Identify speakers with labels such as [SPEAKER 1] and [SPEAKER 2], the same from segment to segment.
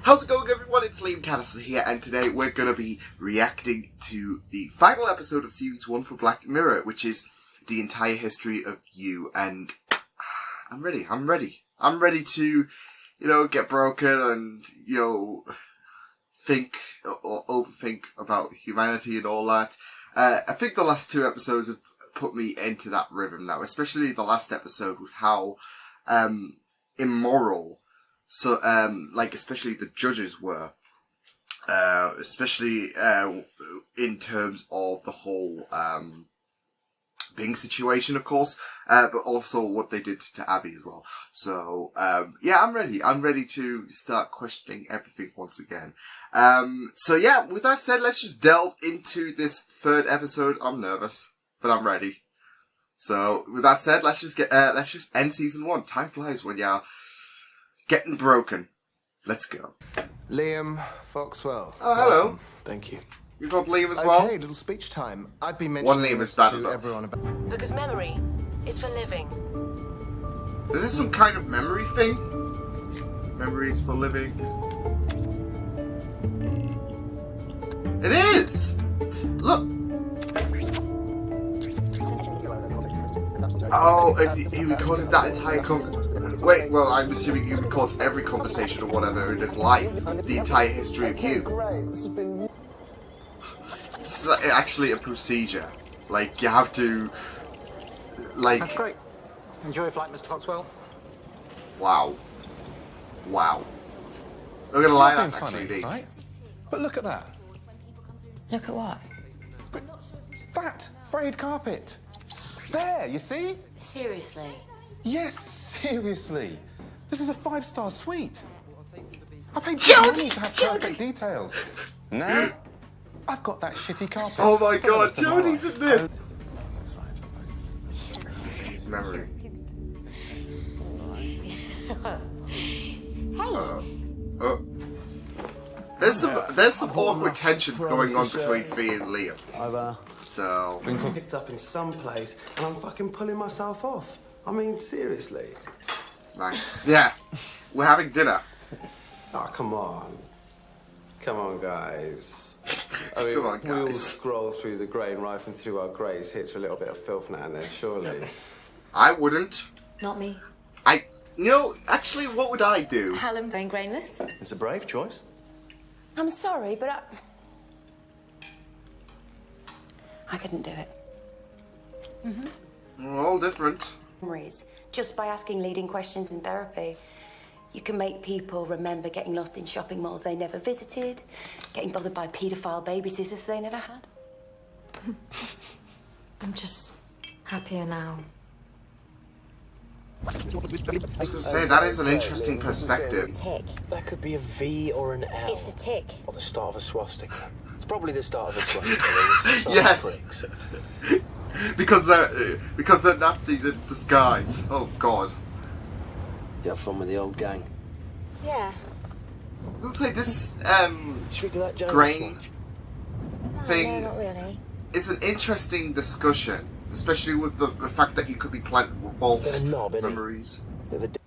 [SPEAKER 1] How's it going, everyone? It's Liam Catterson here, and today we're going to be reacting to the final episode of Series 1 for Black Mirror, which is the entire history of you, and I'm ready. I'm ready to, get broken and, think or overthink about humanity and all that. I think the last two episodes have put me into that rhythm now, especially the last episode with how immoral especially the judges were, especially in terms of the whole Bing situation, of course, but also what they did to Abby as well. So yeah, I'm ready. I'm ready to start questioning everything once again. So yeah, with that said, let's just delve into this third episode. I'm nervous, but I'm ready. So with that said, let's just end season 1. Time flies when you're getting broken. Let's go.
[SPEAKER 2] Liam Foxwell.
[SPEAKER 1] Oh, hello.
[SPEAKER 2] Thank you.
[SPEAKER 1] You've got Liam as well?
[SPEAKER 2] Okay, little speech time. I've been mentioning
[SPEAKER 1] One Liam
[SPEAKER 2] this
[SPEAKER 1] is bad
[SPEAKER 2] to
[SPEAKER 1] enough.
[SPEAKER 2] everyone about...
[SPEAKER 3] Because memory is for living.
[SPEAKER 1] Is this some kind of memory thing? Memories for living? It is! Look! Oh, and he recorded that entire Wait, well, I'm assuming he records every conversation or whatever in his life. The entire history of you. This is actually a procedure. Like, you have to...
[SPEAKER 4] That's great. Enjoy your flight, Mr. Foxwell.
[SPEAKER 1] Wow. Wow. Not gonna lie, that's
[SPEAKER 2] Funny,
[SPEAKER 1] actually neat.
[SPEAKER 2] right? But look at that.
[SPEAKER 3] Look at what?
[SPEAKER 2] That frayed carpet. There, you see?
[SPEAKER 3] Seriously?
[SPEAKER 2] Yes, seriously. This is a 5-star suite. I paid money to have perfect details. Now, I've got that shitty carpet.
[SPEAKER 1] Oh my god, Jody's in this! His memory. There's some awkward tensions going on between Fee and Liam. So
[SPEAKER 5] Been picked up in some place, and I'm fucking pulling myself off. I mean, seriously.
[SPEAKER 1] nice. Yeah. We're having dinner.
[SPEAKER 5] Oh, come on. Come on, guys. I mean,
[SPEAKER 1] Come on,
[SPEAKER 5] we all
[SPEAKER 1] guys.
[SPEAKER 5] scroll through the grey and rifling through our greys hits for a little bit of filth now and then, surely.
[SPEAKER 1] I wouldn't.
[SPEAKER 6] Not me.
[SPEAKER 1] Actually, what would I do?
[SPEAKER 6] Hallam going grainless.
[SPEAKER 2] It's a brave choice.
[SPEAKER 6] I'm sorry, but I couldn't do it.
[SPEAKER 1] We're all different.
[SPEAKER 6] Memories. Just by asking leading questions in therapy, you can make people remember getting lost in shopping malls they never visited, getting bothered by paedophile babysitters they never had.
[SPEAKER 7] I'm just happier now.
[SPEAKER 1] I was going to say, that is an interesting perspective.
[SPEAKER 3] Tick.
[SPEAKER 4] That could be a V or an L.
[SPEAKER 3] It's a tick.
[SPEAKER 4] Or the start of a swastika. It's probably the start of a swastika.
[SPEAKER 1] Yes! because they're Nazis in disguise. Oh god.
[SPEAKER 4] You have fun with the old gang.
[SPEAKER 3] Yeah.
[SPEAKER 1] I was going to say, this
[SPEAKER 4] Speak to that Jonas
[SPEAKER 1] grain
[SPEAKER 4] lunch.
[SPEAKER 1] thing
[SPEAKER 3] No, not really.
[SPEAKER 1] is an interesting discussion. Especially with the fact that you could be planted with false
[SPEAKER 4] Bit of knob, innit?
[SPEAKER 1] memories.
[SPEAKER 4] Bit of a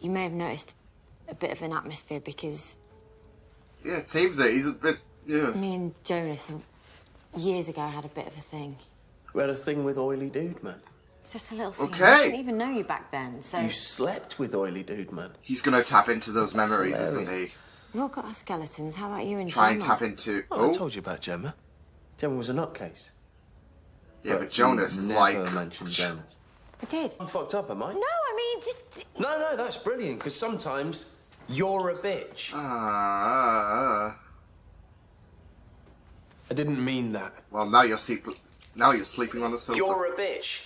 [SPEAKER 7] You may have noticed a bit of an atmosphere because
[SPEAKER 1] Yeah, it seems it. He's a bit... Yeah.
[SPEAKER 7] me and Jonas years ago had a bit of a thing.
[SPEAKER 8] We had a thing with Oily Dude Man.
[SPEAKER 7] It's just a little thing.
[SPEAKER 1] Okay.
[SPEAKER 7] I didn't even know you back then, so
[SPEAKER 8] You slept with Oily Dude Man.
[SPEAKER 1] He's going to tap into those memories, isn't he?
[SPEAKER 7] we've all got our skeletons. How about you and
[SPEAKER 1] Try and
[SPEAKER 7] Gemma?
[SPEAKER 1] tap into...
[SPEAKER 8] Oh, I told you about Gemma. Gemma was a nutcase.
[SPEAKER 1] Yeah, but Jonas is
[SPEAKER 8] Never
[SPEAKER 1] like...
[SPEAKER 8] mentioned Jonas.
[SPEAKER 7] I did.
[SPEAKER 8] I'm fucked up, am I?
[SPEAKER 7] No, I mean just.
[SPEAKER 8] No, that's brilliant, because sometimes you're a bitch.
[SPEAKER 1] I
[SPEAKER 8] didn't mean that.
[SPEAKER 1] Well, now you're sleeping on the sofa.
[SPEAKER 8] You're a bitch.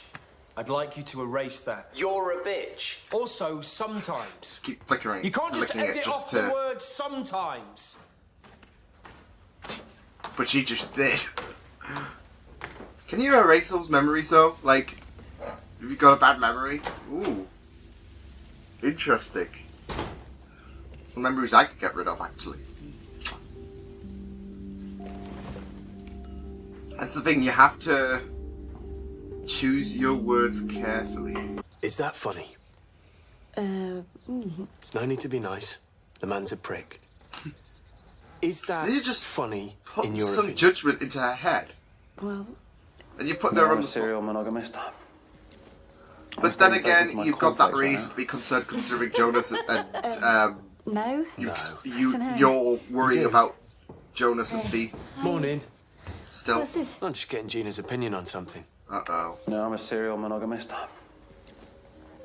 [SPEAKER 8] I'd like you to erase that. You're a bitch. Also, sometimes.
[SPEAKER 1] Just keep flickering.
[SPEAKER 8] You can't just
[SPEAKER 1] flicking
[SPEAKER 8] edit
[SPEAKER 1] it just
[SPEAKER 8] off
[SPEAKER 1] to...
[SPEAKER 8] the word sometimes.
[SPEAKER 1] But she just did. Can you erase those memories though? Like, if you've got a bad memory? Ooh. Interesting. Some memories I could get rid of, actually. That's the thing, you have to choose your words carefully.
[SPEAKER 8] Is that funny? There's no need to be nice. The man's a prick. Is that
[SPEAKER 1] You just
[SPEAKER 8] funny
[SPEAKER 1] put
[SPEAKER 8] in your
[SPEAKER 1] some
[SPEAKER 8] opinion?
[SPEAKER 1] judgment into her head.
[SPEAKER 3] Well,
[SPEAKER 1] And you put her on the spot.
[SPEAKER 5] serial monogamist.
[SPEAKER 1] But then again, you've got that reason to be concerned considering Jonas and
[SPEAKER 3] no.
[SPEAKER 1] you're worrying about Jonas and the
[SPEAKER 8] Morning.
[SPEAKER 1] still.
[SPEAKER 3] What's this?
[SPEAKER 8] I'm just getting Gina's opinion on something.
[SPEAKER 1] Uh-oh.
[SPEAKER 5] No, I'm a serial monogamist.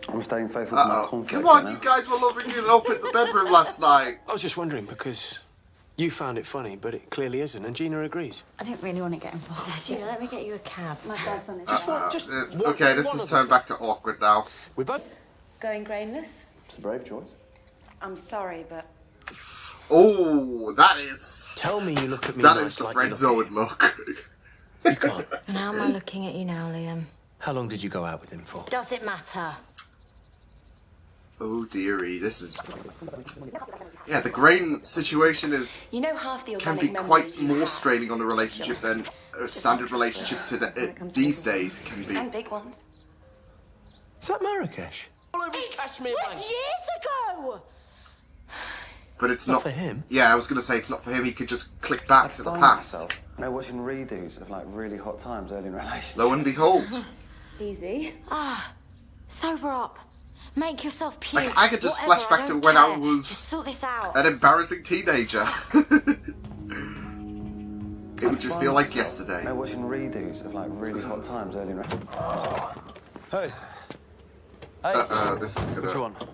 [SPEAKER 5] I'm staying faithful to my
[SPEAKER 1] Uh-oh.
[SPEAKER 5] conflict.
[SPEAKER 1] Come on, you guys were loving it up in the bedroom last night.
[SPEAKER 8] I was just wondering because you found it funny, but it clearly isn't, and Gina agrees.
[SPEAKER 3] I don't really want to get involved.
[SPEAKER 6] Gina, let me get you a cab.
[SPEAKER 3] My dad's on his
[SPEAKER 1] Okay, this has turned back to awkward now.
[SPEAKER 8] We both.
[SPEAKER 6] Going grainless?
[SPEAKER 5] It's a brave choice.
[SPEAKER 6] I'm sorry, but
[SPEAKER 1] Oh, that is...
[SPEAKER 8] Tell me you look at me
[SPEAKER 1] That
[SPEAKER 8] nice
[SPEAKER 1] is the
[SPEAKER 8] like
[SPEAKER 1] friend
[SPEAKER 8] you
[SPEAKER 1] zone
[SPEAKER 8] look
[SPEAKER 1] look.
[SPEAKER 8] at me. You can't.
[SPEAKER 3] And how am I looking at you now, Liam?
[SPEAKER 8] How long did you go out with him for?
[SPEAKER 3] Does it matter?
[SPEAKER 1] Oh dearie, this is... Yeah, the grain situation is...
[SPEAKER 6] you know half the
[SPEAKER 1] can
[SPEAKER 6] organic
[SPEAKER 1] be quite
[SPEAKER 6] memories you
[SPEAKER 1] more
[SPEAKER 6] have.
[SPEAKER 1] straining on a relationship than a standard relationship these days can be.
[SPEAKER 6] And big ones.
[SPEAKER 8] Is that Marrakesh? All over Kashmir Bank.
[SPEAKER 3] Years ago!
[SPEAKER 1] But it's
[SPEAKER 8] Not
[SPEAKER 1] not...
[SPEAKER 8] for him.
[SPEAKER 1] Yeah, I was going to say it's not for him. He could just click back to the past.
[SPEAKER 5] Watching redos of like really hot times early in relationships.
[SPEAKER 1] Lo and behold.
[SPEAKER 6] Easy.
[SPEAKER 3] Sober up. Make yourself puke.
[SPEAKER 1] Like, I could just
[SPEAKER 3] Whatever,
[SPEAKER 1] flash back
[SPEAKER 3] I
[SPEAKER 1] to
[SPEAKER 3] don't
[SPEAKER 1] when I
[SPEAKER 3] care.
[SPEAKER 1] was
[SPEAKER 3] Just sort this out.
[SPEAKER 1] an embarrassing teenager. It would just feel like yesterday.
[SPEAKER 5] Watching redos of like really hot times early in relationships.
[SPEAKER 8] Hey.
[SPEAKER 1] This is
[SPEAKER 8] What do you
[SPEAKER 1] gonna...
[SPEAKER 8] want?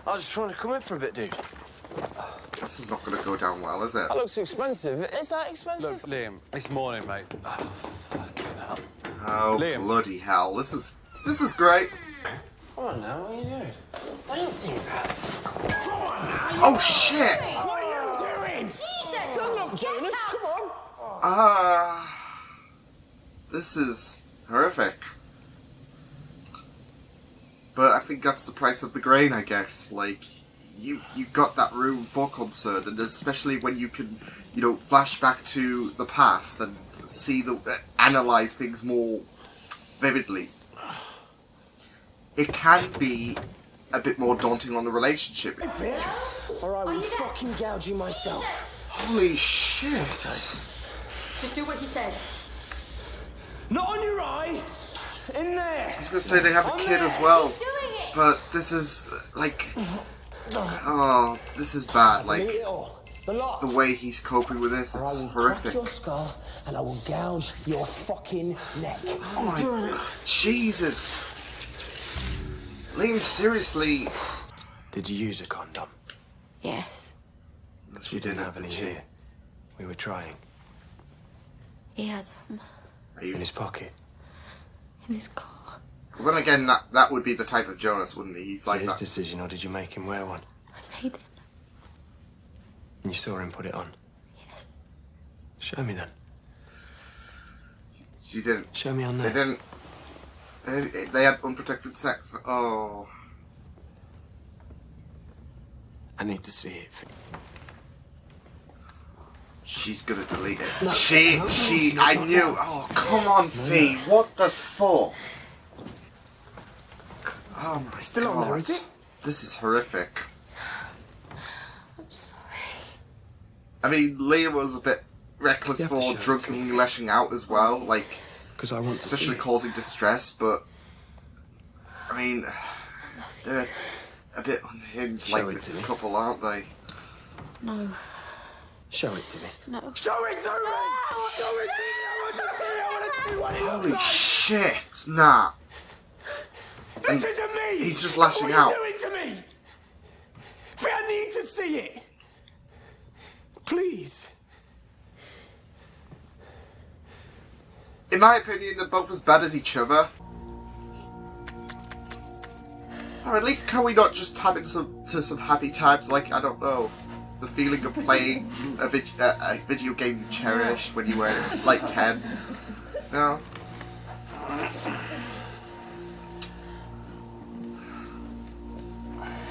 [SPEAKER 8] I just want to come in for a bit, dude.
[SPEAKER 1] This is not going to go down well, is it?
[SPEAKER 4] That looks expensive. Is that expensive?
[SPEAKER 2] Look, Liam, it's morning, mate. Oh, fucking hell.
[SPEAKER 1] Oh,
[SPEAKER 2] Liam.
[SPEAKER 1] bloody hell. This is great.
[SPEAKER 8] Come on now, what are you doing? Don't do that.
[SPEAKER 1] Oh, shit!
[SPEAKER 8] What are you doing?
[SPEAKER 3] Jesus!
[SPEAKER 8] Jonas, come on.
[SPEAKER 1] This is horrific. But I think that's the price of the grain, I guess. Like, you got that room for concern, and especially when you can, flash back to the past and see analyze things more vividly. It can be a bit more daunting on the relationship.
[SPEAKER 4] Or I will fucking gouge you myself.
[SPEAKER 1] Holy shit!
[SPEAKER 6] Just do what you said.
[SPEAKER 4] Not on your eye. In there.
[SPEAKER 1] I was gonna say they have a kid as well, but this is like, oh, this is bad. Like,
[SPEAKER 4] Eat it all. The lot.
[SPEAKER 1] the way he's coping with this,
[SPEAKER 4] I
[SPEAKER 1] it's
[SPEAKER 4] will
[SPEAKER 1] horrific.
[SPEAKER 4] crack your skull and I will gouge your fucking neck.
[SPEAKER 1] Oh my God. Jesus, Liam, seriously.
[SPEAKER 8] Did you use a condom?
[SPEAKER 3] Yes.
[SPEAKER 8] You didn't have any here. We were trying.
[SPEAKER 3] He has them
[SPEAKER 8] In his pocket.
[SPEAKER 3] in his car.
[SPEAKER 1] Well, then again, that would be the type of Jonas, wouldn't he? He's
[SPEAKER 8] Was
[SPEAKER 1] like
[SPEAKER 8] it his
[SPEAKER 1] that.
[SPEAKER 8] decision, or did you make him wear one?
[SPEAKER 3] I made him.
[SPEAKER 8] And you saw him put it on?
[SPEAKER 3] Yes.
[SPEAKER 8] Show me then.
[SPEAKER 1] She didn't.
[SPEAKER 8] Show me on
[SPEAKER 1] They
[SPEAKER 8] there.
[SPEAKER 1] didn't. They had unprotected sex. Oh.
[SPEAKER 8] I need to see it.
[SPEAKER 1] She's gonna delete it. I knew. Oh, come on, Fee. What the fuck? Oh my
[SPEAKER 8] Still
[SPEAKER 1] God.
[SPEAKER 8] on there, is it?
[SPEAKER 1] This is horrific.
[SPEAKER 3] I'm sorry.
[SPEAKER 1] I mean, Liam was a bit reckless
[SPEAKER 8] You have to show
[SPEAKER 1] for
[SPEAKER 8] it to
[SPEAKER 1] drunkenly
[SPEAKER 8] me.
[SPEAKER 1] lashing out as well, like,
[SPEAKER 8] Because I want to see
[SPEAKER 1] especially
[SPEAKER 8] it.
[SPEAKER 1] causing distress, but, I mean, they're a bit unhinged
[SPEAKER 8] Show
[SPEAKER 1] like
[SPEAKER 8] it
[SPEAKER 1] this
[SPEAKER 8] to me.
[SPEAKER 1] couple, aren't they?
[SPEAKER 3] No.
[SPEAKER 8] Show it to me.
[SPEAKER 3] No.
[SPEAKER 8] Show it to me! Show it to me! I want to see it! I want to see what it looks
[SPEAKER 1] Holy
[SPEAKER 8] like!
[SPEAKER 1] shit, nah. And
[SPEAKER 8] This isn't me!
[SPEAKER 1] he's just lashing
[SPEAKER 8] what
[SPEAKER 1] out.
[SPEAKER 8] What are you doing to me? I need to see it! Please.
[SPEAKER 1] In my opinion, they're both as bad as each other. Or at least can we not just tap into some happy times, like, I don't know, the feeling of playing a video game you cherished when you were, like, 10? No?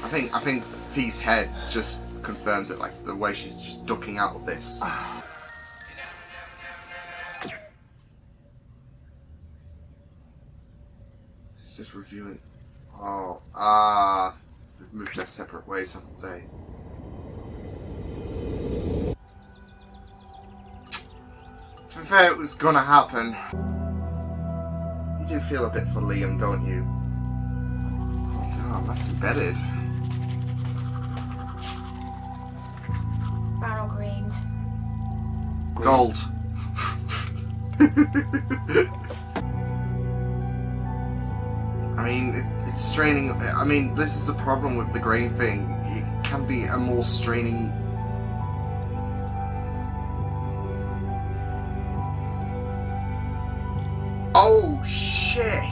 [SPEAKER 1] I think Fee's head just confirms it, like, the way she's just ducking out of this. She's just reviewing. Oh, they've moved their separate ways, haven't they? To be fair, it was gonna happen. You do feel a bit for Liam, don't you? Oh, that's embedded.
[SPEAKER 3] Brown or green?
[SPEAKER 1] Gold. I mean, it's straining. I mean, this is the problem with the grain thing. It can be a more straining. Oh, shit!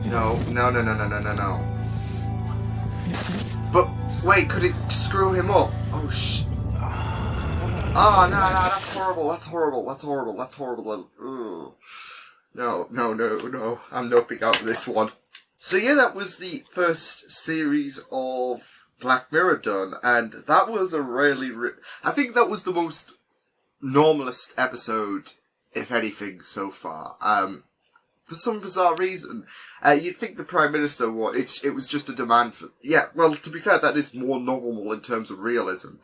[SPEAKER 1] No. But, wait, could it screw him up? Oh, shit. Oh, no, that's horrible, that's horrible. Ugh. No. I'm noping out of this one. So yeah, that was the first series of Black Mirror done, and that was a really... I think that was the most normalist episode, if anything, so far. For some bizarre reason. You'd think the Prime Minister would. It was just a demand for... Yeah, well, to be fair, that is more normal in terms of realism.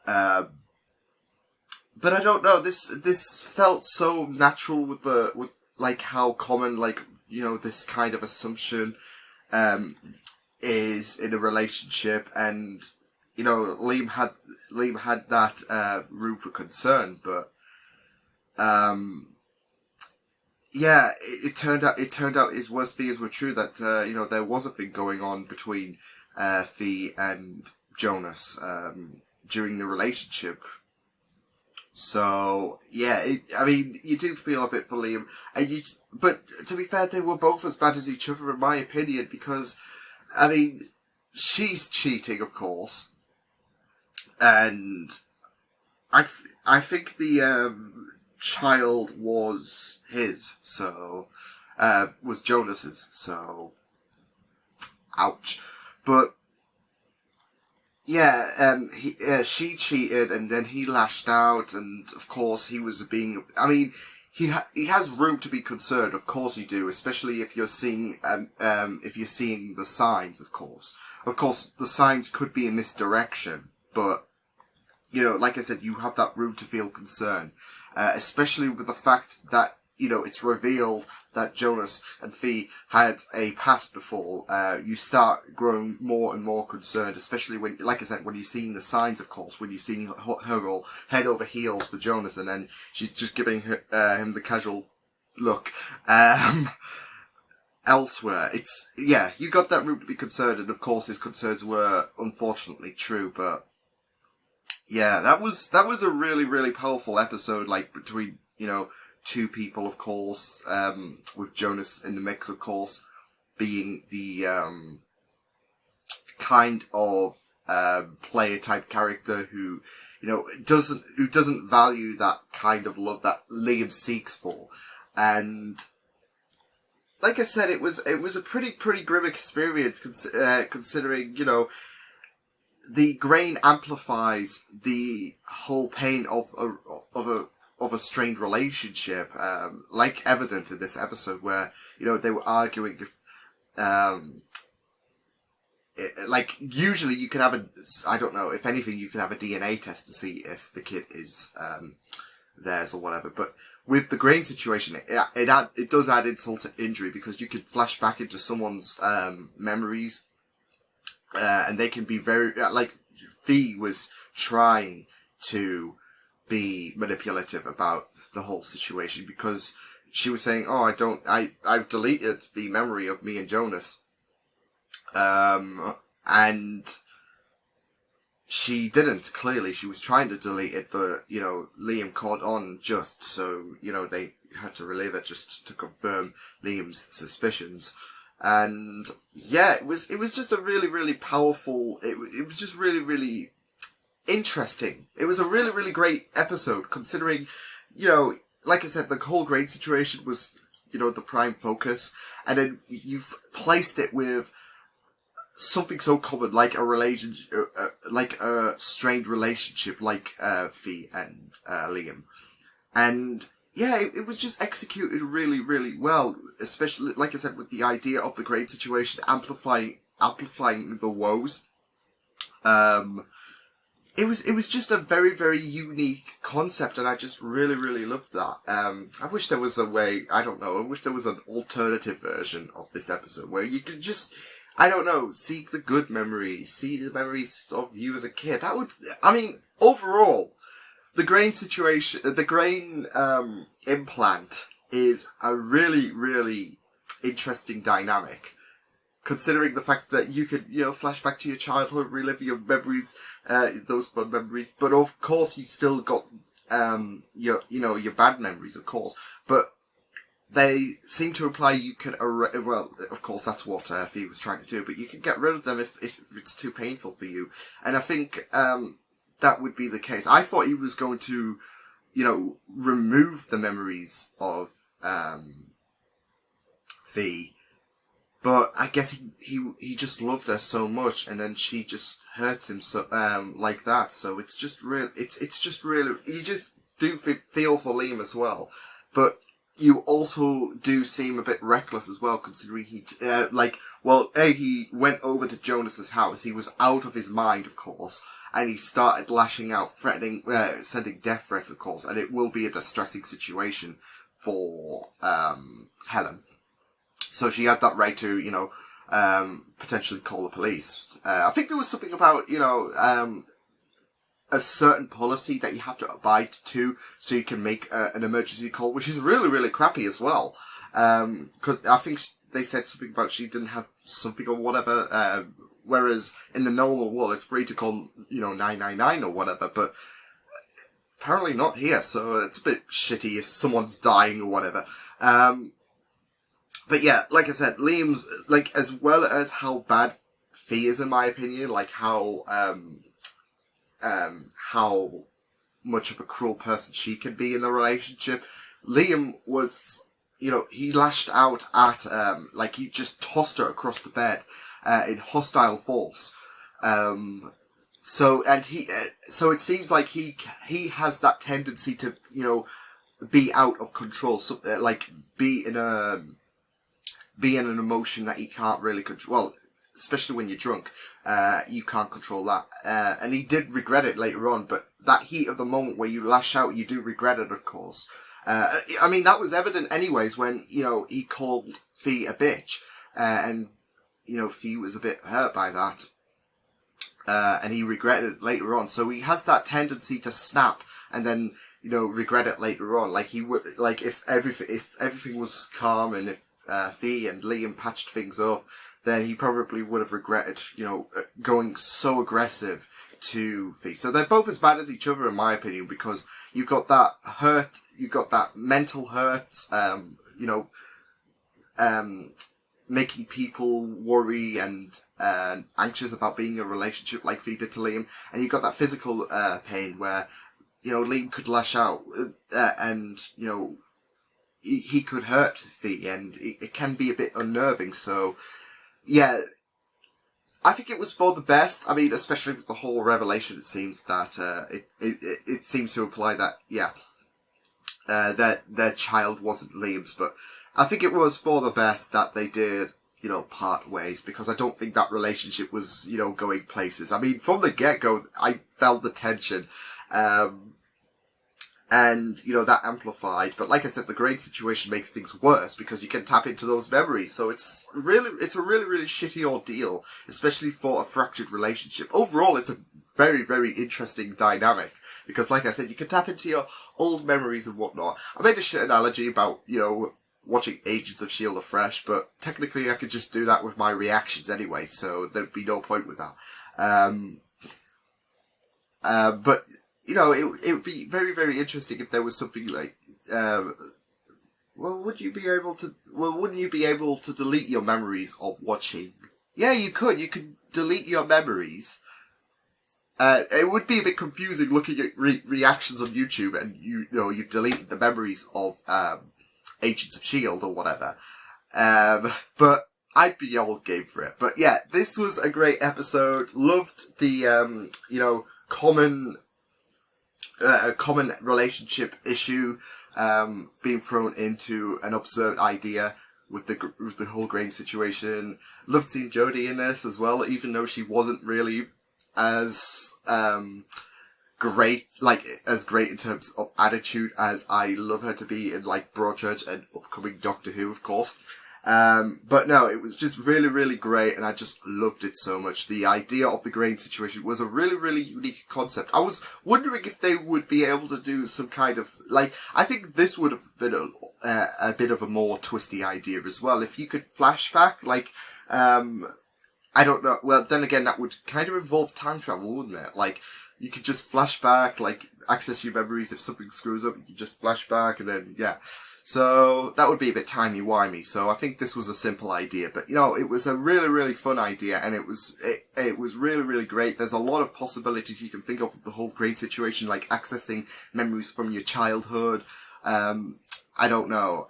[SPEAKER 1] But I don't know, this felt so natural with like how common, like, you know, this kind of assumption is in a relationship, and you know, Liam had that room for concern, but yeah, it turned out his worst fears were true, that you know, there was a thing going on between Fee and Jonas during the relationship. So yeah, I mean, you do feel a bit for Liam, but to be fair, they were both as bad as each other, in my opinion, because I mean, she's cheating, of course, and I think the child was his, so was Jonas's, so ouch, but. Yeah, she cheated, and then he lashed out, and of course he was being. I mean, he has room to be concerned. Of course you do, especially if you're seeing the signs. Of course, the signs could be a misdirection, but you know, like I said, you have that room to feel concern, especially with the fact that, you know, it's revealed that Jonas and Fee had a past before. You start growing more and more concerned, especially when, like I said, when you're seeing the signs, of course, when you're seeing her all head over heels for Jonas, and then she's just giving him the casual look. Elsewhere, yeah, you got that room to be concerned, and of course his concerns were unfortunately true, but yeah, that was a really, really powerful episode, like, between, you know, two people, of course, with Jonas in the mix, of course, being the kind of player type character who, you know, doesn't value that kind of love that Liam seeks for. And like I said, it was a pretty grim experience, considering, you know, the grain amplifies the whole pain of a strained relationship, like evident in this episode, where, you know, they were arguing if, like, usually you can have I don't know, if anything, you can have a DNA test to see if the kid is, theirs or whatever, but with the grain situation, it does add insult to injury, because you could flash back into someone's, memories, and they can be very, like, Fee was trying to be manipulative about the whole situation, because she was saying, oh, I've deleted the memory of me and Jonas. And she didn't, clearly. She was trying to delete it, but, you know, Liam caught on just, so, you know, they had to relive it just to confirm Liam's suspicions. And yeah, it was just a really, really powerful, it was just really, really interesting. It was a really, really great episode, considering, you know, like I said, the whole grain situation was, you know, the prime focus, and then you've placed it with something so common, like a relationship, like a strained relationship, like Fee and Liam, and yeah, it was just executed really, really well, especially, like I said, with the idea of the grain situation amplifying amplifying the woes. It was just a very, very unique concept, and I just really, really loved that. I wish there was a way, I don't know, I wish there was an alternative version of this episode where you could just, I don't know, seek the good memories, see the memories of you as a kid. That would, I mean, overall, the grain situation, the grain, implant is a really, really interesting dynamic. Considering the fact that you could, flash back to your childhood, relive your memories, those fun memories, but of course you still got, your bad memories, of course, but they seem to imply you could, well, of course that's what Fee was trying to do, but you can get rid of them if it's too painful for you, and I think, that would be the case. I thought he was going to, remove the memories of, Fee, but I guess he just loved her so much, and then she just hurts him so like that. So it's just real. It's just really, you just do feel for Liam as well, but you also do seem a bit reckless as well, considering he he went over to Jonas's house. He was out of his mind, of course, and he started lashing out, threatening, sending death threats, of course, and it will be a distressing situation for Helen. So she had that right to, potentially call the police. I think there was something about, a certain policy that you have to abide to so you can make an emergency call, which is really, really crappy as well. 'Cause I think they said something about she didn't have something or whatever, whereas in the normal world it's free to call, 999 or whatever, but apparently not here, so it's a bit shitty if someone's dying or whatever. But yeah, like I said, Liam's, as well as how bad Fee is in my opinion, how much of a cruel person she can be in the relationship, Liam was, he lashed out at, he just tossed her across the bed, in hostile force. So it seems like he has that tendency to, be out of control, so, be in an emotion that he can't really control. Well, especially when you're drunk, you can't control that. And he did regret it later on, but that heat of the moment where you lash out, you do regret it, of course. I mean, that was evident anyways when, he called Fee a bitch, and, Fee was a bit hurt by that. And he regretted it later on. So he has that tendency to snap and then, regret it later on. Like he would, if everything was calm and if, Fee and Liam patched things up, then he probably would have regretted, going so aggressive to Fee. So they're both as bad as each other in my opinion, because you've got that hurt, you've got that mental hurt, making people worry and anxious about being in a relationship like Fee did to Liam, and you've got that physical pain where, Liam could lash out, and, he could hurt Fee, and it can be a bit unnerving. So, yeah, I think it was for the best. I mean, especially with the whole revelation, it seems that it seems to imply that, that their child wasn't Liam's, but I think it was for the best that they did, part ways, because I don't think that relationship was, going places. I mean, from the get-go, I felt the tension. And, that amplified. But like I said, the grain situation makes things worse because you can tap into those memories. So it's a really, really shitty ordeal, especially for a fractured relationship. Overall, it's a very, very interesting dynamic because, like I said, you can tap into your old memories and whatnot. I made a shit analogy about, watching Agents of S.H.I.E.L.D. afresh, but technically I could just do that with my reactions anyway, so there'd be no point with that. But, it would be very, very interesting if there was something like, wouldn't you be able to delete your memories of watching? Yeah, you could. You could delete your memories. It would be a bit confusing looking at reactions on YouTube and, you've deleted the memories of, Agents of S.H.I.E.L.D. or whatever. But I'd be all game for it. But yeah, this was a great episode. Loved the, a common relationship issue, being thrown into an absurd idea. with the whole grain situation. Loved seeing Jodie in this as well, even though she wasn't really as great in terms of attitude as I love her to be in like Broadchurch and upcoming Doctor Who, of course. But no, it was just really, really great, and I just loved it so much. The idea of the grain situation was a really, really unique concept. I was wondering if they would be able to do some kind of, like, I think this would have been a bit of a more twisty idea as well. If you could flashback, like, I don't know, well, then again, that would kind of involve time travel, wouldn't it? Like, you could just flashback, like, access your memories. If something screws up, you can just flashback, and then, yeah. So, that would be a bit timey-wimey, so I think this was a simple idea, but, you know, it was a really, really fun idea, and it was really, really great. There's a lot of possibilities you can think of with the whole grain situation, like accessing memories from your childhood, I don't know,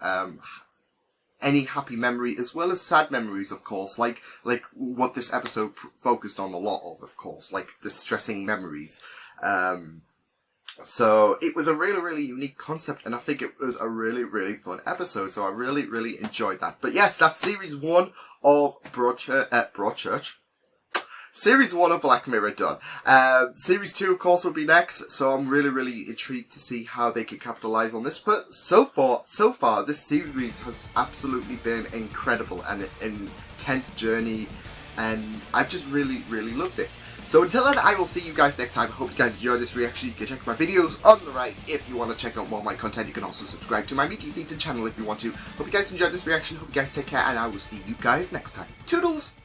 [SPEAKER 1] any happy memory, as well as sad memories, of course, like what this episode focused on a lot of course, like distressing memories. So it was a really, really unique concept, and I think it was a really, really fun episode, so I really, really enjoyed that. But yes, that's Series 1 of Broadchurch. Series 1 of Black Mirror done. Series 2, of course, will be next, so I'm really, really intrigued to see how they can capitalise on this. But so far, this series has absolutely been incredible and an intense journey, and I've just really, really loved it. So until then, I will see you guys next time. I hope you guys enjoyed this reaction. You can check my videos on the right if you want to check out more of my content. You can also subscribe to my media feeds and channel if you want to. Hope you guys enjoyed this reaction. Hope you guys take care, and I will see you guys next time. Toodles!